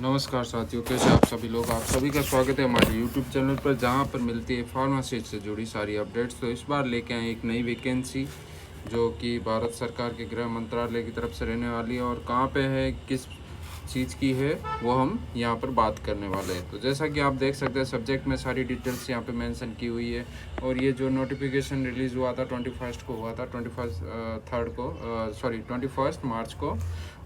नमस्कार साथियों, कैसे आप सभी लोग। आप सभी का स्वागत है हमारे YouTube चैनल पर, जहां पर मिलती है फार्मासिस्ट से जुड़ी सारी अपडेट्स। तो इस बार लेके आए एक नई वैकेंसी जो कि भारत सरकार के गृह मंत्रालय की तरफ से रहने वाली है, और कहां पे है, किस चीज़ की है, वो हम यहां पर बात करने वाले हैं। तो जैसा कि आप देख सकते हैं, सब्जेक्ट में सारी डिटेल्स यहां पे मेंशन की हुई है। और ये जो नोटिफिकेशन रिलीज़ हुआ था 21 को हुआ था, 21 मार्च को।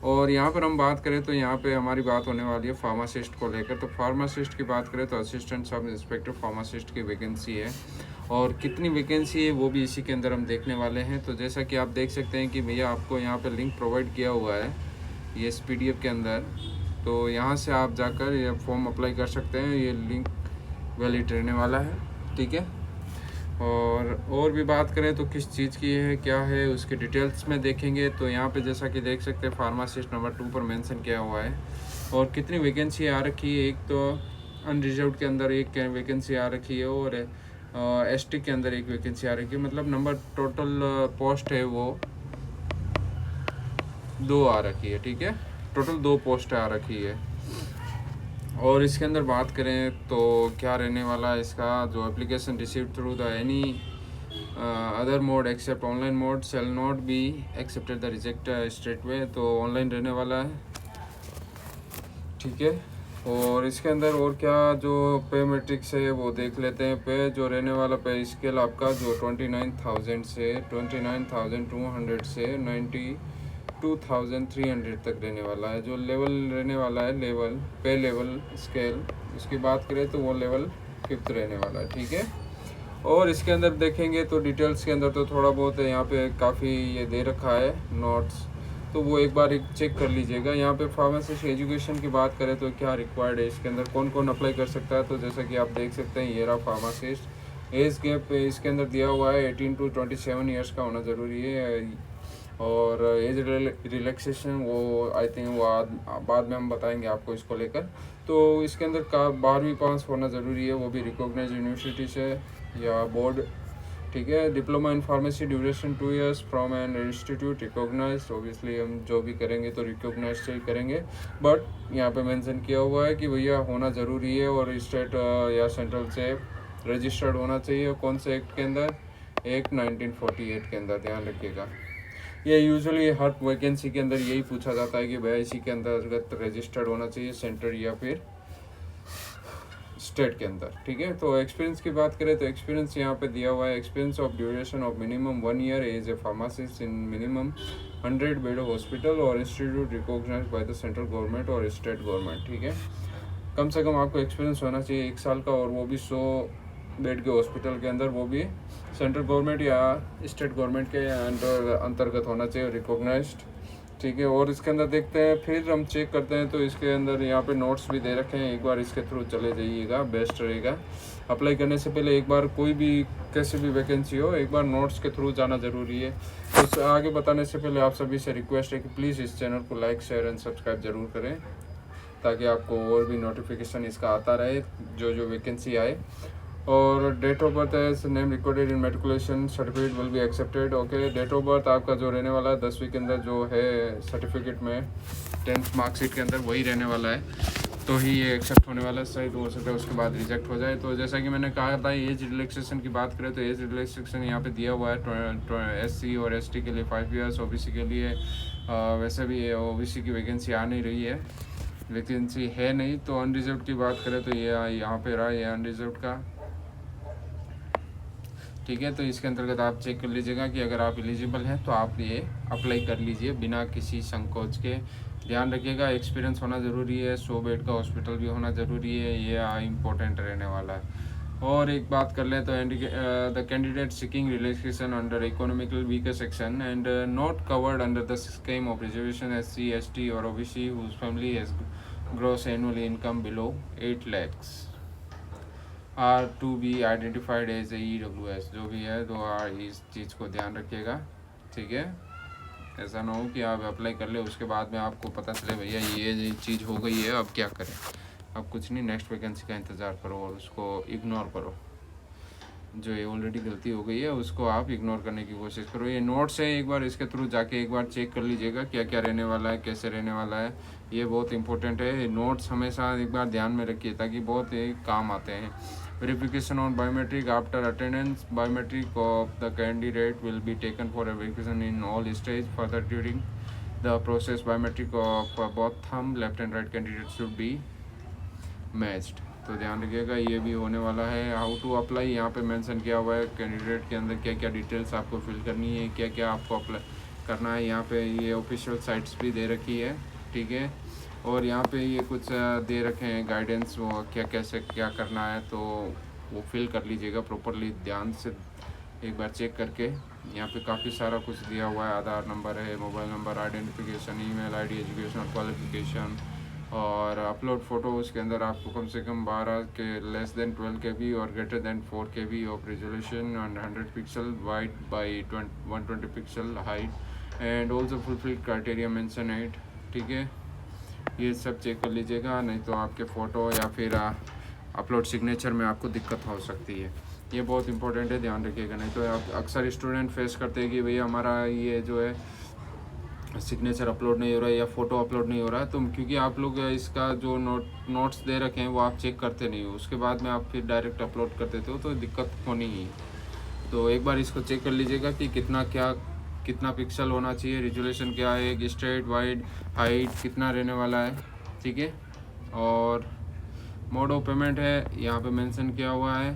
और यहाँ पर हम बात करें तो यहाँ पे हमारी बात होने वाली है फार्मासिस्ट को लेकर। तो फार्मासिस्ट की बात करें तो असिस्टेंट सब इंस्पेक्टर फार्मासिस्ट की वैकेंसी है, और कितनी वैकेंसी है वो भी इसी के अंदर हम देखने वाले हैं। तो जैसा कि आप देख सकते हैं कि भैया आपको यहाँ पे लिंक प्रोवाइड किया हुआ है ये इस PDF के अंदर। तो यहाँ से आप जाकर ये फॉर्म अप्लाई कर सकते हैं। ये लिंक वैलिड रहने वाला है, ठीक है। और भी बात करें तो किस चीज़ की है, क्या है, उसके डिटेल्स में देखेंगे। तो यहाँ पे जैसा कि देख सकते हैं फार्मासिस्ट नंबर 2 पर मेंशन किया हुआ है, और कितनी वैकेंसी आ रखी है। एक तो अनरिजर्व्ड के अंदर एक वैकेंसी आ रखी है, और ST के अंदर एक वैकेंसी आ रखी है। मतलब नंबर टोटल पोस्ट है वो 2 आ रखी है, ठीक है। टोटल 2 पोस्ट आ रखी है। और इसके अंदर बात करें तो क्या रहने वाला है इसका, जो application receive through the any other mode except online mode shall not be accepted the reject straight way. तो ऑनलाइन रहने वाला है, ठीक है। और इसके अंदर और क्या जो पे मैट्रिक्स है वो देख लेते हैं। पे जो रहने वाला पे स्केल आपका जो 29,000 से 29,200 से 92,300 तक रहने वाला है। जो लेवल रहने वाला है, लेवल पे लेवल स्केल, उसकी बात करें तो वो लेवल 5th रहने वाला है, ठीक है। और इसके अंदर देखेंगे तो डिटेल्स के अंदर तो थोड़ा बहुत है, यहाँ पे काफ़ी ये दे रखा है नोट्स, तो वो एक बार चेक कर लीजिएगा। यहाँ पे फार्मासिस्ट एजुकेशन की बात करें तो क्या रिक्वायर्ड है, इसके अंदर कौन कौन अप्लाई कर सकता है। तो जैसा कि आप देख सकते हैं, ये रहा फार्मासिस्ट। एज गैप इसके अंदर दिया हुआ है 18 to 27 ईयर्स का होना ज़रूरी है। और एज रिलैक्सेशन वो आई थिंक वो बाद में हम बताएंगे आपको इसको लेकर। तो इसके अंदर का 12वीं पास होना ज़रूरी है, वो भी रिकॉग्नाइज यूनिवर्सिटी से या बोर्ड, ठीक है। Diploma in pharmacy duration 2 years from an institute recognise. Obviously हम जो भी करेंगे तो रिकॉग्नाइज से ही करेंगे, बट यहाँ पे मेंशन किया हुआ है कि भैया होना ज़रूरी है, और स्टेट या सेंट्रल से रजिस्टर्ड होना चाहिए। कौन से एक्ट के अंदर, एक्ट 1948 के अंदर, ध्यान रखिएगा। ये यूजुअली हर वैकेंसी के अंदर यही पूछा जाता है कि भैया इसी के अंतर्गत रजिस्टर्ड होना चाहिए, सेंटर या फिर स्टेट के अंदर, ठीक है। तो एक्सपीरियंस की बात करें तो एक्सपीरियंस यहाँ पे दिया हुआ है। Experience of duration of minimum 1 year as a pharmacist in minimum 100 bed hospital और institute recognise by the central government और स्टेट गवर्नमेंट, ठीक है। कम से कम आपको एक्सपीरियंस होना चाहिए 1 साल का, और वो भी 100 बेड के हॉस्पिटल के अंदर, वो भी सेंट्रल गवर्नमेंट या स्टेट गवर्नमेंट के अंतर्गत होना चाहिए, रिकॉग्नाइज्ड, ठीक है। और इसके अंदर देखते हैं, फिर हम चेक करते हैं। तो इसके अंदर यहाँ पे नोट्स भी दे रखे हैं, एक बार इसके थ्रू चले जाइएगा, बेस्ट रहेगा। अप्लाई करने से पहले एक बार कोई भी कैसी भी वैकेंसी हो, एक बार नोट्स के थ्रू जाना ज़रूरी है। तो आगे बताने से पहले आप सभी से रिक्वेस्ट है कि प्लीज़ इस चैनल को लाइक, शेयर एंड सब्सक्राइब ज़रूर करें, ताकि आपको और भी नोटिफिकेशन इसका आता रहे जो वैकेंसी आए। और डेट ऑफ बर्थ है name recorded in matriculation certificate will be accepted, okay. Date of birth आपका जो रहने वाला है 10वीं के अंदर जो है सर्टिफिकेट में 10th मार्कशीट के अंदर वही रहने वाला है, तो ही ये एक्सेप्ट होने वाला है। सही तो हो सकता है उसके बाद रिजेक्ट हो जाए। तो जैसा कि मैंने कहा था, एज रिलैक्सेशन की बात करें तो एज रिलैक्सेशन यहाँ पे दिया हुआ है SC और ST के लिए 5 ईयर्स, OBC के लिए वैसे भी OBC की वैकेंसी आ नहीं रही है, वैकेंसी है नहीं। तो अनरिजर्व की बात करें तो ये यहाँ पे रहा, ये अनरिजर्व का, ठीक है। तो इसके अंतर्गत आप चेक कर लीजिएगा कि अगर आप एलिजिबल हैं तो आप ये अप्लाई कर लीजिए बिना किसी संकोच के। ध्यान रखिएगा, एक्सपीरियंस होना ज़रूरी है, 100 बेड का हॉस्पिटल भी होना ज़रूरी है, ये इम्पोर्टेंट रहने वाला है। और एक बात कर लें तो the candidate seeking relaxation under economical weaker section and not covered under the scheme of reservation SC, ST और OBC whose family has gross annual income below 8 lakhs are to be identified as EWS। जो भी है तो इस चीज़ को ध्यान रखिएगा, ठीक है। ऐसा ना हो कि आप अप्लाई कर ले, उसके बाद में आपको पता चले भैया ये चीज़ हो गई है, अब क्या करें। अब कुछ नहीं, नेक्स्ट वैकेंसी का इंतज़ार करो और उसको इग्नोर करो। जो ये ऑलरेडी गलती हो गई है उसको आप इग्नोर करने की कोशिश करो। ये नोट्स है, एक बार इसके थ्रू जाके एक बार चेक कर लीजिएगा क्या क्या रहने वाला है, कैसे रहने वाला है। ये बहुत इंपॉर्टेंट है, नोट्स हमेशा एक बार ध्यान में रखिए ताकि बहुत ही काम आते हैं। Verification on biometric after attendance, biometric of the candidate will be taken for a verification in all stage. Further during the process, biometric of both thumb, left and right candidates should be matched. तो ध्यान रखिएगा ये भी होने वाला है। How to apply यहाँ पे मेंशन किया हुआ है, कैंडिडेट के अंदर क्या क्या डिटेल्स आपको फिल करनी है, क्या क्या आपको अप्लाई करना है। यहाँ पे ये ऑफिशियल साइट्स भी दे रखी है, ठीक है। और यहाँ पे ये कुछ दे रखे हैं गाइडेंस, वो क्या कैसे क्या करना है, तो वो फिल कर लीजिएगा प्रॉपरली ध्यान से एक बार चेक करके। यहाँ पे काफ़ी सारा कुछ दिया हुआ है, आधार नंबर है, mobile number, identification, email ID, educational qualification और अपलोड फ़ोटो। उसके अंदर आपको कम से कम 12 के लेस देन 12 KB और greater than 4 KB of resolution and 100 pixel wide by 120 pixel height and also fulfil criteria mention it, ठीक है। ये सब चेक कर लीजिएगा, नहीं तो आपके फ़ोटो या फिर अपलोड सिग्नेचर में आपको दिक्कत हो सकती है। ये बहुत इंपॉर्टेंट है, ध्यान रखिएगा। नहीं तो आप अक्सर स्टूडेंट फेस करते हैं कि भैया हमारा ये जो है सिग्नेचर अपलोड नहीं हो रहा है या फ़ोटो अपलोड नहीं हो रहा है, तो क्योंकि आप लोग इसका जो नोट्स दे रखे हैं वो आप चेक करते नहीं हो, उसके बाद में आप फिर डायरेक्ट अपलोड कर देते हो तो दिक्कत होनी ही। तो एक बार इसको चेक कर लीजिएगा कि कितना पिक्सल होना चाहिए, रिजोल्यूशन क्या है, स्ट्रेट वाइड हाइट कितना रहने वाला है, ठीक है। और मोड ऑफ पेमेंट है यहाँ पे मेंशन किया हुआ है,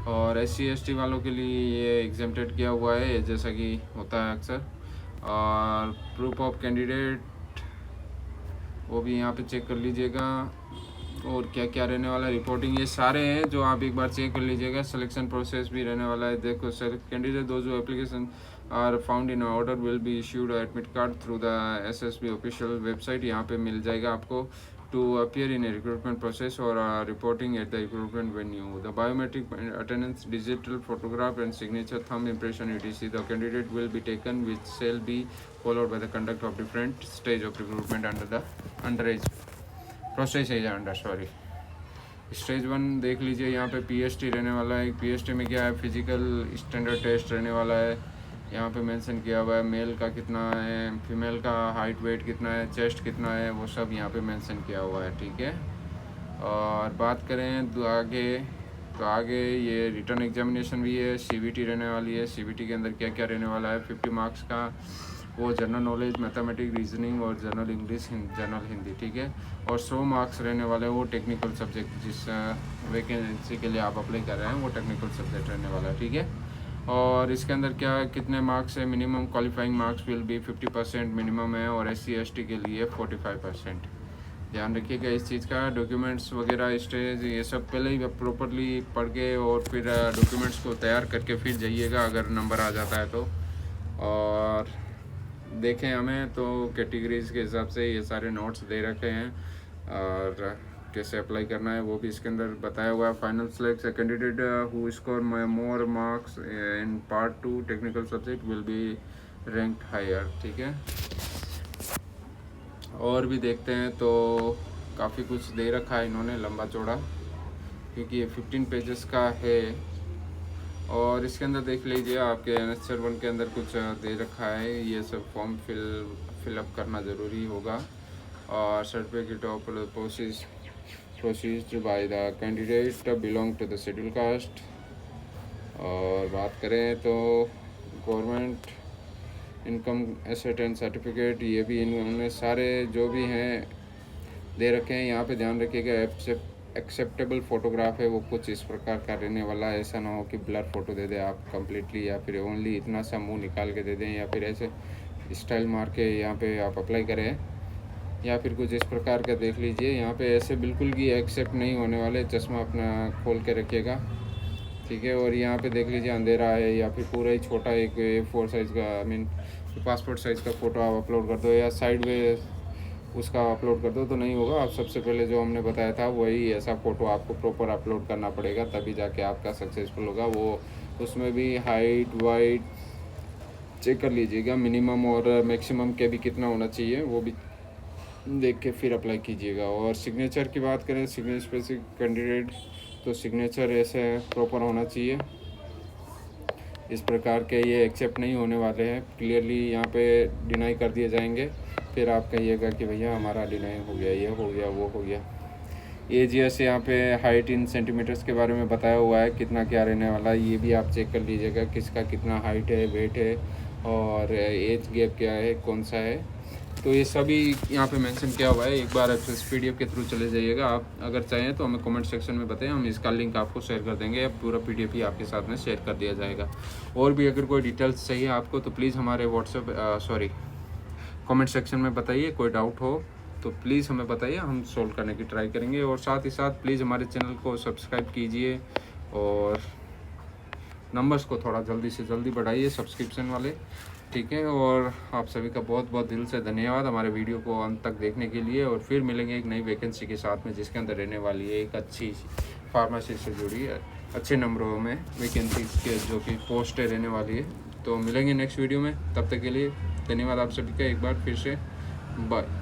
और SC/ST वालों के लिए ये एग्जेम्प्टेड किया हुआ है जैसा कि होता है अक्सर। और प्रूफ ऑफ कैंडिडेट वो भी यहाँ पे चेक कर लीजिएगा, और क्या क्या रहने वाला है, रिपोर्टिंग, ये सारे हैं जो आप एक बार चेक कर लीजिएगा। सिलेक्शन प्रोसेस भी रहने वाला है, देखो सेलेक्ट कैंडिडेट दो जो application are found in order will be issued admit card through the SSB official website, यहाँ पे मिल जाएगा आपको to appear in a recruitment process or reporting at the recruitment venue. The biometric attendance, digital photograph and signature, thumb impression etc. The candidate will be taken, which shall be followed by the conduct of different stage of recruitment under the underage process is under sorry. Stage 1 देख लीजिए, यहाँ पे PST रहने वाला है। PST में क्या है, फिजिकल स्टैंडर्ड टेस्ट रहने वाला है। यहाँ पे मेंशन किया हुआ है मेल का कितना है, फीमेल का हाइट वेट कितना है, चेस्ट कितना है, वो सब यहाँ पे मेंशन किया हुआ है, ठीक है। और बात करें तो आगे ये रिटर्न एग्जामिनेशन भी है, CBT रहने वाली है। CBT के अंदर क्या क्या रहने वाला है, 50 मार्क्स का वो जनरल नॉलेज, मैथमेटिक्स, रीजनिंग और जनरल इंग्लिश, जनरल हिंदी, ठीक है। और 100 मार्क्स रहने वाले हैं वो टेक्निकल सब्जेक्ट, जिस वैकेंसी के लिए आप अप्लाई कर रहे हैं वो टेक्निकल सब्जेक्ट रहने वाला है, ठीक है। और इसके अंदर क्या कितने मार्क्स है, minimum qualifying marks will be 50% minimum है, और SC/ST के लिए 45%। ध्यान रखिएगा इस चीज़ का। डॉक्यूमेंट्स वगैरह स्टेज ये सब पहले ही प्रॉपरली पढ़ के और फिर डॉक्यूमेंट्स को तैयार करके फिर जाइएगा अगर नंबर आ जाता है तो। और देखें हमें तो कैटेगरीज़ के हिसाब से ये सारे नोट्स दे रखे हैं, और कैसे अप्लाई करना है वो भी इसके अंदर बताया हुआ है। Final select candidate who score more marks in part 2 technical subject will be ranked higher, ठीक है। और भी देखते हैं तो काफ़ी कुछ दे रखा है इन्होंने लंबा चौड़ा, क्योंकि ये 15 पेजेस का है। और इसके अंदर देख लीजिए आपके ANSWER 1 के अंदर कुछ दे रखा है, ये सब फॉर्म फिलअप करना ज़रूरी होगा। और certificate of process by the candidate belong to the schedule caste. और बात करें तो government income asset and certificate, ये भी इन्होंने सारे जो भी हैं दे रखे हैं। यहाँ पे ध्यान रखिएगा एक्सेप्टेबल फ़ोटोग्राफ है वो कुछ इस प्रकार का रहने वाला है, ऐसा ना हो कि ब्लर फ़ोटो दे दें आप कम्प्लीटली, या फिर ओनली इतना सा मुंह निकाल के दे दें, या फिर ऐसे स्टाइल मार के यहाँ पे आप अप्लाई करें, या फिर कुछ इस प्रकार का देख लीजिए। यहाँ पे ऐसे बिल्कुल भी एक्सेप्ट नहीं होने वाले, चश्मा अपना खोल के रखिएगा, ठीक है। और यहाँ पे देख लीजिए अंधेरा है, या फिर पूरा ही छोटा एक A4 साइज़ का पासपोर्ट साइज़ का फ़ोटो आप अपलोड कर दो, या साइड में उसका अपलोड कर दो तो नहीं होगा। आप सबसे पहले जो हमने बताया था वही ऐसा फ़ोटो आपको प्रॉपर अपलोड करना पड़ेगा, तभी जाके आपका सक्सेसफुल होगा। वो उसमें भी हाइट वाइट चेक कर लीजिएगा, मिनिमम और मैक्सिमम के भी कितना होना चाहिए वो भी देख के फिर अप्लाई कीजिएगा। और सिग्नेचर की बात करें, सिग्नेचर स्पेसिफिक कैंडिडेट तो सिग्नेचर ऐसे प्रॉपर होना चाहिए। इस प्रकार के ये एक्सेप्ट नहीं होने वाले हैं, क्लियरली यहाँ पे डिनाई कर दिए जाएंगे। फिर आप कहिएगा कि भैया हमारा डिनाई हो गया, ये हो गया, वो हो गया। एज यस यहाँ पे हाइट इन सेंटीमीटर्स के बारे में बताया हुआ है, कितना क्या रहने वाला है ये भी आप चेक कर लीजिएगा, किसका कितना हाइट है, वेट है और एज गैप क्या है, कौन सा है। तो ये सभी यहाँ पे मेंशन किया हुआ है। एक बार इस PDF के थ्रू चले जाइएगा। आप अगर चाहें तो हमें कमेंट सेक्शन में बताएं, हम इसका लिंक आपको शेयर कर देंगे, पूरा PDF ही आपके साथ में शेयर कर दिया जाएगा। और भी अगर कोई डिटेल्स चाहिए आपको तो प्लीज़ हमारे कमेंट सेक्शन में बताइए। कोई डाउट हो तो प्लीज़ हमें बताइए, हम सॉल्व करने की ट्राई करेंगे। और साथ ही साथ प्लीज़ हमारे चैनल को सब्सक्राइब कीजिए और नंबर्स को थोड़ा जल्दी से जल्दी बढ़ाइए सब्सक्रिप्शन वाले, ठीक है। और आप सभी का बहुत बहुत दिल से धन्यवाद हमारे वीडियो को अंत तक देखने के लिए। और फिर मिलेंगे एक नई वैकेंसी के साथ में, जिसके अंदर रहने वाली है एक अच्छी फार्मेसी से जुड़ी अच्छे नंबरों में वैकेंसी के जो कि पोस्टें रहने वाली है। तो मिलेंगे नेक्स्ट वीडियो में, तब तक के लिए धन्यवाद आप सभी का एक बार फिर से, बाय।